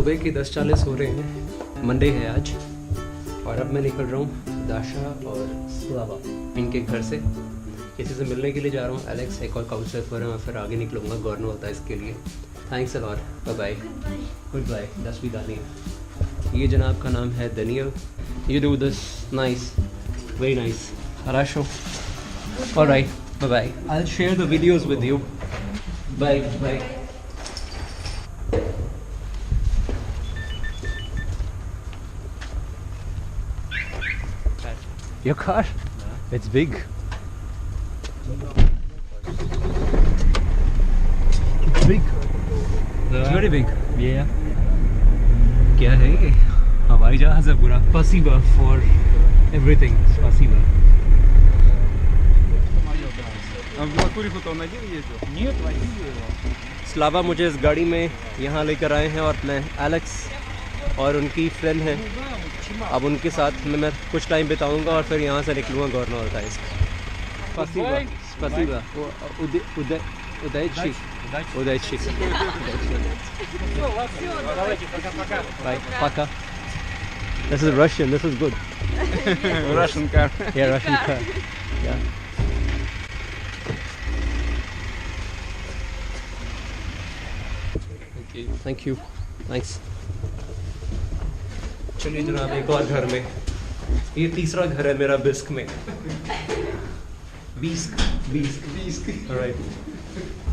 सुबह के 10:40 हो रहे हैं, मंडे है आज, और अब मैं निकल रहा हूँ दाशा और स्लावा इनके घर से। किसी से मिलने के लिए जा रहा हूँ, एलेक्स एक और काउंसलर पर है, और फिर आगे निकलूँगा गवर्नर होता है इसके लिए। Thanks a lot, bye bye, good bye, this Daniel. ये जनाब का नाम है Daniel. You do this nice, very nice. Arasho. All right, bye bye. I'll share the videos with you. Bye bye. Your car? Yeah. It's big. It's big. It's very big. Yeah. क्या है ये? हवाई जहाज है पूरा. Spasiba for everything. Spasiba. Slava मुझे इस गाड़ी में यहाँ लेकर आए हैं, और मैं एलेक्स और उनकी फ्रेंड हैं। अब उनके साथ मैं कुछ टाइम बिताऊंगा और फिर यहाँ से निकलूँगा गवर्नर होता है इसका। स्पासिबा, उदयची, उदयची, बाय, पाका। This is Russian. This is good. Russian car. Yeah, Russian car. Yeah. Thank you. Thanks. चलिए जनाब, एक और घर में। ये तीसरा घर है मेरा बिस्क में। बीस्क। Alright.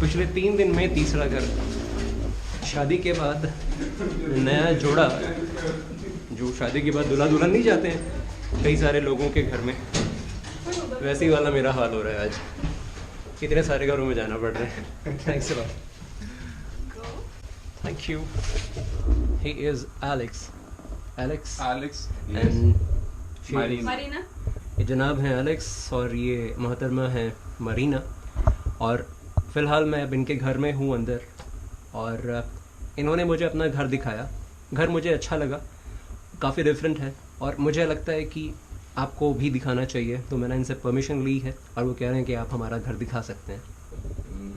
पिछले 3 दिन में तीसरा घर। शादी के बाद नया जोड़ा, जो शादी के बाद दूल्हा दुल्हन नहीं जाते हैं कई सारे लोगों के घर में, वैसे ही वाला मेरा हाल हो रहा है आज। कितने सारे घरों में जाना पड़ रहा है। Thanks a lot. Thank you. He is Alex. Alex. And Marina. ये जनाब हैं एलेक्स और ये मोहतरमा हैं मरीना। और फ़िलहाल मैं अब इनके घर में हूँ अंदर, और इन्होंने मुझे अपना घर दिखाया। घर मुझे अच्छा लगा, काफ़ी डिफरेंट है, और मुझे लगता है कि आपको भी दिखाना चाहिए। तो मैंने इनसे परमिशन ली है, और वो कह रहे हैं कि आप हमारा घर दिखा सकते हैं।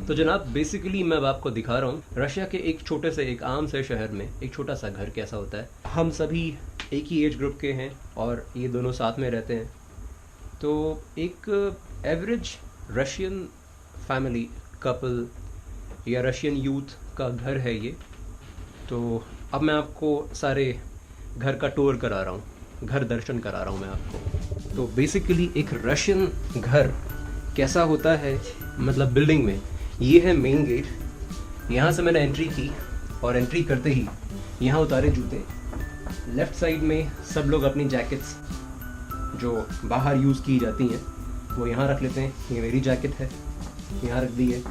तो जनाब, बेसिकली मैं अब आपको दिखा रहा हूँ रशिया के एक छोटे से, एक आम से शहर में एक छोटा सा घर कैसा होता है। हम सभी एक ही एज ग्रुप के हैं, और ये दोनों साथ में रहते हैं। तो एक एवरेज रशियन फैमिली कपल या रशियन यूथ का घर है ये। तो अब मैं आपको सारे घर का टूर करा रहा हूँ, घर दर्शन करा रहा हूँ मैं आपको। तो बेसिकली एक रशियन घर कैसा होता है, मतलब बिल्डिंग में, ये है मेन गेट। यहाँ से मैंने एंट्री की, और एंट्री करते ही यहाँ उतारे जूते। लेफ़्ट साइड में सब लोग अपनी जैकेट्स जो बाहर यूज़ की जाती हैं वो यहाँ रख लेते हैं। ये मेरी जैकेट है, यहाँ रख दी है।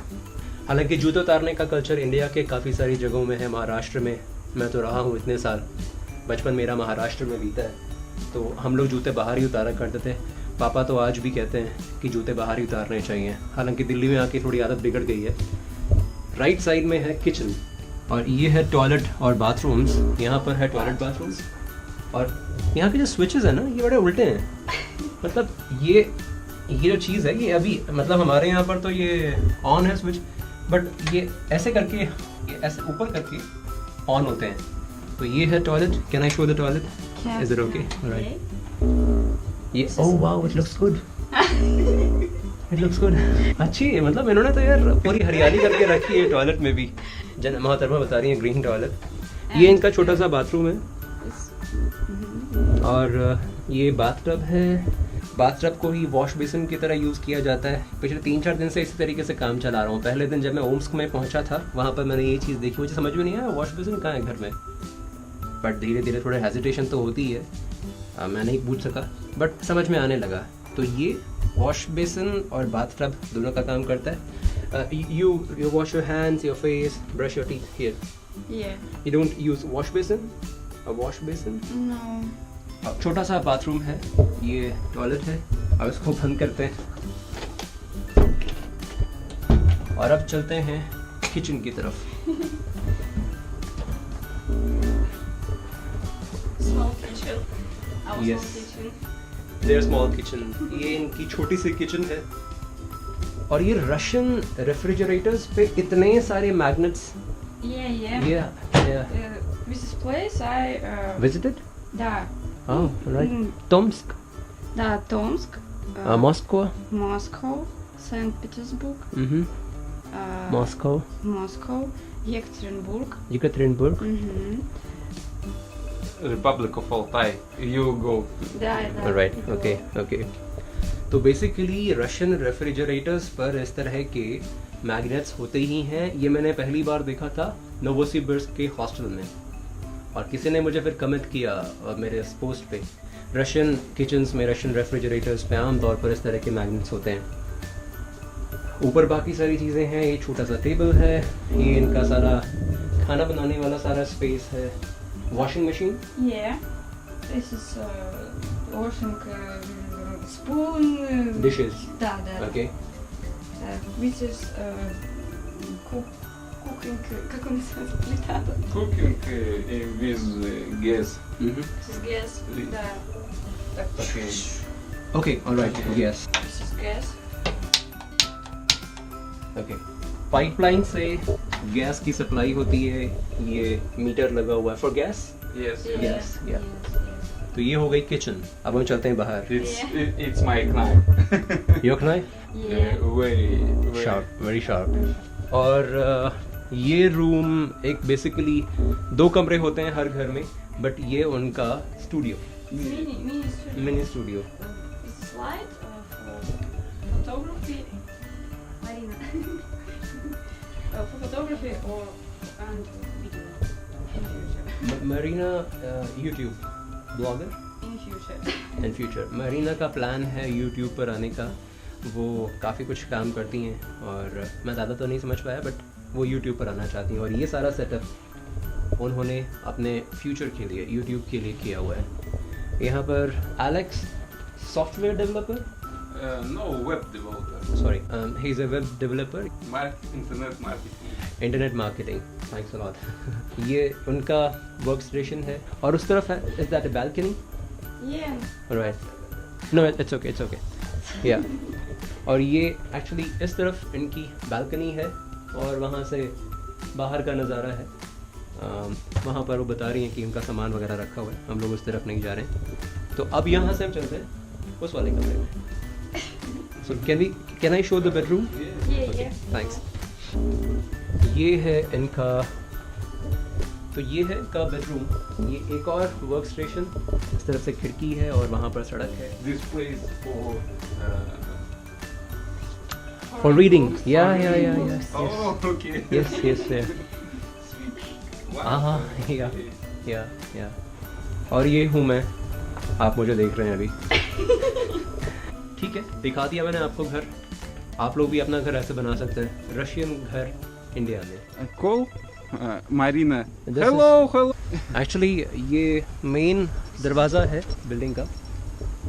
हालांकि जूते उतारने का कल्चर इंडिया के काफ़ी सारी जगहों में है। महाराष्ट्र में मैं तो रहा हूँ इतने साल, बचपन मेरा महाराष्ट्र में बीता है, तो हम लोग जूते बाहर ही उतारा करते थे। पापा तो आज भी कहते हैं कि जूते बाहर ही उतारने चाहिए। हालांकि दिल्ली में आके थोड़ी आदत बिगड़ गई है। राइट साइड में है किचन, और ये है टॉयलेट और बाथरूम्स। यहाँ पर है टॉयलेट बाथरूम्स, और यहाँ के जो स्विचेस हैं ना, ये बड़े उल्टे हैं। मतलब ये जो चीज़ है, ये अभी मतलब हमारे यहाँ पर तो ये ऑन है स्विच, बट ये ऐसे करके, ये ऐसे ऊपर करके ऑन होते हैं। तो ये है toilet. Can I show the toilet? Is it okay? Alright. ये oh wow, it looks good, it looks good. अच्छी है, मतलब इन्होंने तो यार पूरी हरियाली करके रखी है टॉयलेट में भी। मोहतरमा बता रही है ग्रीन टॉयलेट। ये इनका छोटा सा बाथरूम है, और ये बाथटब है। बाथटब को ही वॉश बेसिन की तरह यूज़ किया जाता है। पिछले 3-4 दिन से इसी तरीके से काम चला रहा हूँ। पहले दिन जब मैं ओम्स्क में पहुँचा था, वहाँ पर मैंने ये चीज़ देखी, मुझे समझ में नहीं आया वॉश बेसिन कहाँ है घर में, बट धीरे धीरे थोड़ा हेजिटेशन तो होती है। मैं नहीं पूछ सका, बट समझ में आने लगा। तो ये वॉश बेसिन और बाथटब दोनों का काम करता है। You wash your hands, your face, brush your teeth here. Yeah. You don't use wash basin? A wash basin? No. छोटा सा बाथरूम है, ये टॉयलेट है। अब इसको बंद करते हैं, और अब चलते हैं किचन की तरफ। Small kitchen. Our Yes. small kitchen. Their small kitchen. ये इनकी छोटी सी किचन है, और ये रशियन रेफ्रिजरेटर्स पे इतने सारे magnets. Yeah. Yeah. This is place I Visited? да. Oh, right. Mm. Tomsk, Да, Томск, Moscow. Moscow, Санкт-Петербург, Moscow, Moscow, Екатеринбург. Yekaterinburg. Мгм. Republic of Altai. You go. Да, да. Right. Okay. Okay. तो बेसिकली रशियन रेफ्रिजरेटर्स पर इस तरह के मैग्नेट्स होते ही हैं। ये मैंने पहली बार देखा था नोवोसिबिर्स्क के हॉस्टल में, और किसी ने मुझे फिर कमेंट किया मेरे इस पोस्ट पे, रशियन किचन्स में, रशियन रेफ्रिजरेटर्स पे आम तौर पर इस तरह के मैग्नेट्स होते हैं। ऊपर बाकी सारी चीज़ें हैं, ये छोटा सा टेबल है, ये इनका सारा खाना बनाने वाला सारा स्पेस है। Washing machine, Yeah. This is washing spoon. Dishes. Да, да. Okay, This is cooking, как он называется, плита. Cooking with gas. This is gas. Да. Так. Okay. Okay, alright, yes, This is gas. Okay. Pipeline से गैस की सप्लाई होती है, ये मीटर लगा हुआ है for gas. Yes. Yes, yeah. तो ये हो गई किचन। अब हम चलते हैं बाहर। It's my knife. योक knife, Yeah. Very sharp, very sharp. और ये रूम एक बेसिकली 2 कमरे होते हैं हर घर में, बट ये उनका studio, Mini studio. Mini studio. Slide for photography. Marina. For photography or and video. In future. Marina YouTube blogger In future. In future. Marina का प्लान है यूट्यूब पर आने का। वो काफ़ी कुछ काम करती हैं और मैं ज़्यादा तो नहीं समझ पाया, बट वो यूट्यूब पर आना चाहती हैं, और ये सारा सेटअप उन्होंने अपने फ्यूचर के लिए, यूट्यूब के लिए किया हुआ है। यहाँ पर Alex software developer, no, web developer. Sorry, he is a web developer, Internet marketing. Internet marketing, thanks a lot. ये उनका वर्क स्टेशन है, और उस तरफ है, is that a balcony? Yeah. Right, no it's okay, it's okay, yeah. और ये actually इस तरफ इनकी बैल्कनी है, और वहाँ से बाहर का नज़ारा है। वहाँ पर वो बता रही हैं कि उनका सामान वगैरह रखा हुआ है, हम लोग उस तरफ नहीं जा रहे हैं। तो अब यहाँ से हम चलते हैं उस वाले कमरे में। So can I show the bedroom? Yeah, yeah. Thanks. ये है इनका, तो ये है इनका बेडरूम। ये एक और वर्क स्टेशन, इस तरफ से खिड़की है और वहाँ पर सड़क है। This place for. For reading, yeah, yes, Oh, okay. yes, yeah. Switch. हाँ, या। और ये हूँ मैं, आप मुझे देख रहे हैं अभी। ठीक है, दिखा दिया मैंने आपको घर। आप लोग भी अपना घर ऐसे बना सकते हैं, रशियन घर इंडिया में। Call Marina. This Hello. Actually ये मेन दरवाज़ा है बिल्डिंग का।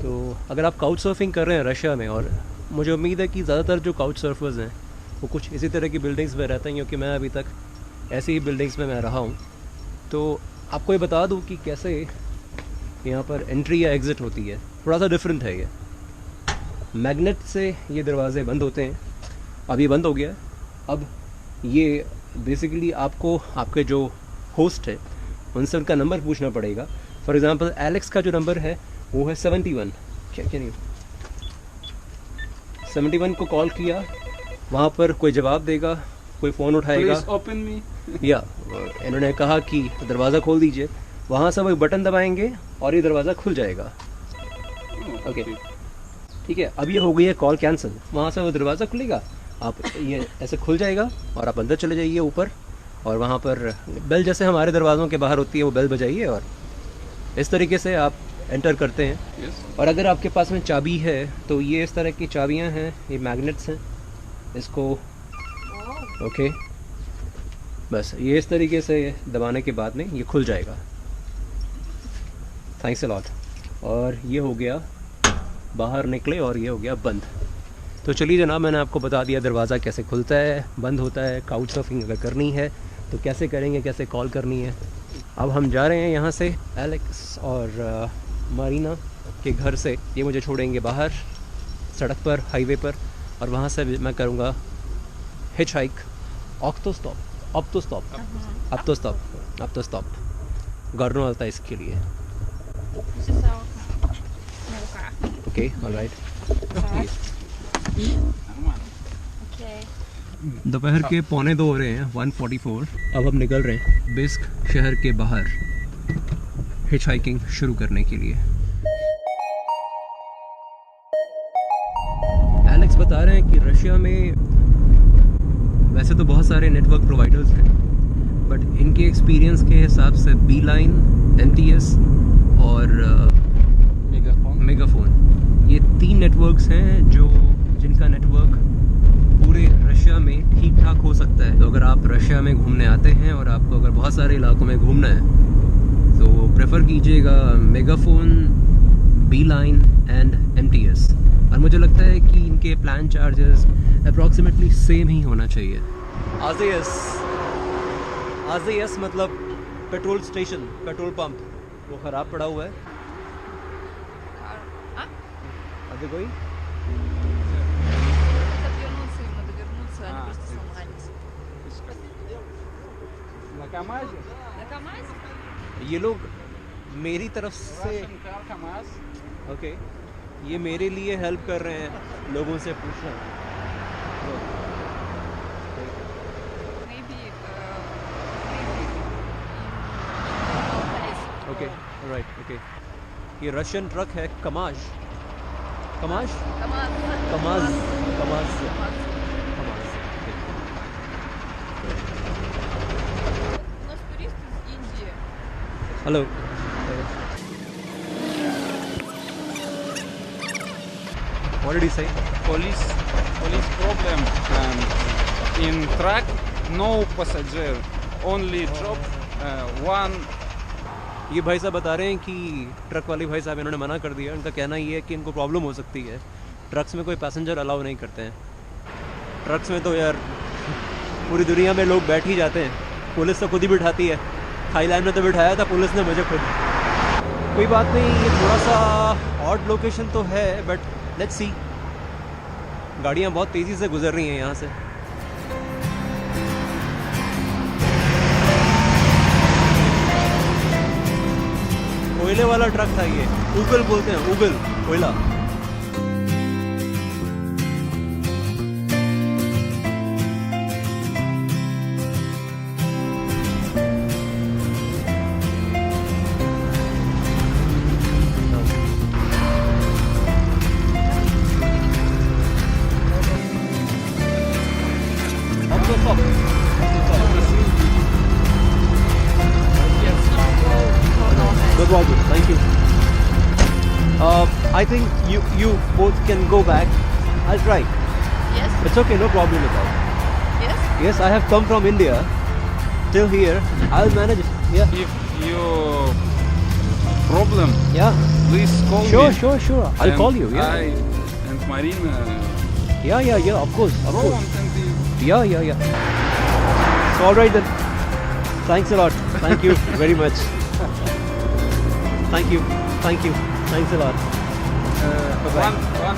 तो अगर आप काउच सर्फिंग कर रहे हैं रशिया में, और मुझे उम्मीद है कि ज़्यादातर जो काउच सर्फर्स हैं वो कुछ इसी तरह की बिल्डिंग्स में रहते हैं, क्योंकि मैं अभी तक ऐसी ही बिल्डिंग्स में मैं रहा हूँ। तो आपको ये बता दूँ कि कैसे यहाँ पर एंट्री या एग्ज़िट होती है, थोड़ा सा डिफरेंट है ये। मैग्नेट से ये दरवाजे बंद होते हैं, अब ये बंद हो गया है। अब ये बेसिकली आपको आपके जो होस्ट है उनसे उनका नंबर पूछना पड़ेगा। फॉर एग्ज़ाम्पल एलेक्स का जो नंबर है वो है 71, क्या नहीं 71 को कॉल किया, वहाँ पर कोई जवाब देगा, कोई फ़ोन उठाएगा, Please open me. या इन्होंने कहा कि दरवाज़ा खोल दीजिए, वहाँ से वो एक बटन दबाएंगे और ये दरवाज़ा खुल जाएगा। Oh, ओके, ठीक है। अब ये हो गई है कॉल कैंसिल, वहाँ से वो दरवाज़ा खुलेगा, आप ये ऐसे खुल जाएगा और आप अंदर चले जाइए ऊपर, और वहाँ पर बेल जैसे हमारे दरवाज़ों के बाहर होती है, वो बेल बजाइए और इस तरीके से आप एंटर करते हैं। Yes. और अगर आपके पास में चाबी है तो ये इस तरह की चाबियां हैं, ये मैग्नेट्स हैं, इसको ओके बस ये इस तरीके से दबाने के बाद में ये खुल जाएगा। Thanks a lot. और ये हो गया बाहर निकले और ये हो गया बंद। तो चलिए जनाब, मैंने आपको बता दिया दरवाज़ा कैसे खुलता है, बंद होता है। काउच सर्फिंग अगर करनी है तो कैसे करेंगे, कैसे कॉल करनी है। अब हम जा रहे हैं यहाँ से एलेक्स और मारीना के घर से, ये मुझे छोड़ेंगे बाहर सड़क पर, हाईवे पर, और वहाँ से मैं करूँगा हिच हाइक, अब तो स्टॉप, Горно Алтайск के लिए. This is our car. Okay, all right. Okay. दोपहर के 1:45 हो रहे हैं, 1:44. अब हम निकल रहे हैं बिस्क शहर के बाहर हिच हाइकिंग शुरू करने के लिए. एलेक्स बता रहे हैं कि रशिया में वैसे तो बहुत सारे नेटवर्क प्रोवाइडर्स हैं, बट इनके एक्सपीरियंस के हिसाब से बीलाइन, MTS और मेगाफोन, ये 3 नेटवर्क्स हैं जिनका नेटवर्क पूरे रशिया में ठीक ठाक हो सकता है. तो अगर आप रशिया में घूमने आते हैं और आपको अगर बहुत सारे इलाकों में घूमना है तो प्रेफर कीजिएगा मेगाफोन, बीलाइन एंड MTS. और मुझे लगता है कि इनके प्लान चार्जेस अप्रॉक्सीमेटली सेम ही होना चाहिए. AZS मतलब पेट्रोल स्टेशन, पेट्रोल पंप, वो ख़राब पड़ा हुआ है. आगे कोई Отвернуться им, надо вернуться, они просто сломались. На КамАЗе? На КамАЗе? ये लोग मेरी तरफ से Russian car КамАЗ. ओके ये मेरे लिए हेल्प कर रहे हैं लोगों से पूछना. Maybe Алтайск. Okay right. ओके ये रशियन ट्रक है, Kamaz Kamaz КамАЗ. Kamaz Kamaz КамАЗ. Kamaz. У нас турист из Индии. Hello. What did he say? Police problem. In truck, no passenger, only drop one. ये भाई साहब बता रहे हैं कि ट्रक वाले भाई साहब इन्होंने मना कर दिया. उनका कहना ये है कि इनको प्रॉब्लम हो सकती है, ट्रक्स में कोई पैसेंजर अलाउ नहीं करते हैं. ट्रक्स में तो यार पूरी दुनिया में लोग बैठ ही जाते हैं, पुलिस तो खुद ही बिठाती है. थाईलैंड में तो बिठाया था पुलिस ने मुझे खुद. कोई बात नहीं, ये थोड़ा सा ऑड लोकेशन तो है, बट लेट्स सी. गाड़ियाँ बहुत तेज़ी से गुजर रही हैं यहाँ से. कोयले वाला ट्रक था ये, उगल बोलते हैं, उगल कोयला. No problem. Thank you. I think you both can go back. I'll try. Yes? It's okay. No problem at all. Yes? Yes, I have come from India till here. I'll manage it. Yeah. If you problem, Yeah. please call Sure, me. sure, sure. I'll And call you. Yeah. I and Marina, Yeah. Of course. Of course. Roland and the Yeah. So, all right then. Thanks a lot. Thank you very much. Thank you. Thanks a lot. Bye-bye. one